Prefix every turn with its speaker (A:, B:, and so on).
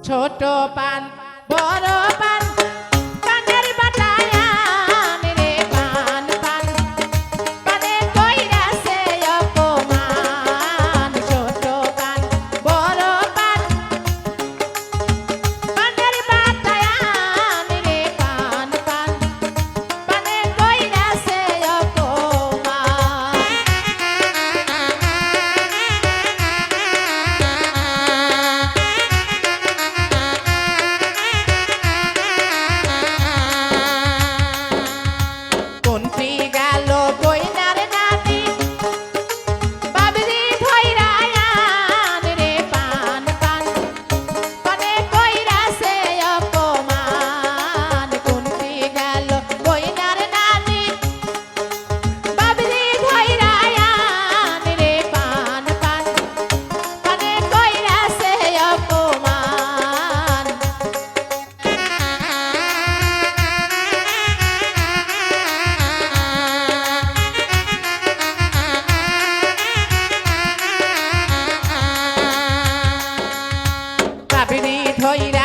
A: ছোট পান বড় পান পানের বাটায়ান রে পান পান পানে কইরাছে অপমান ছোট পান বড় পান পানের বাটায়ান রে পান পান পানে কইরাছে অপমান কোনটি গেল কইনার নাতি বাবরি ধইরা আন রে পান পান পানে কইরাছে অপমান কোনটি গেল কইনার নাতি বাবরি ধইরা আন রে পান পান পানে কইরাছে অপমান বাবরি ধইরা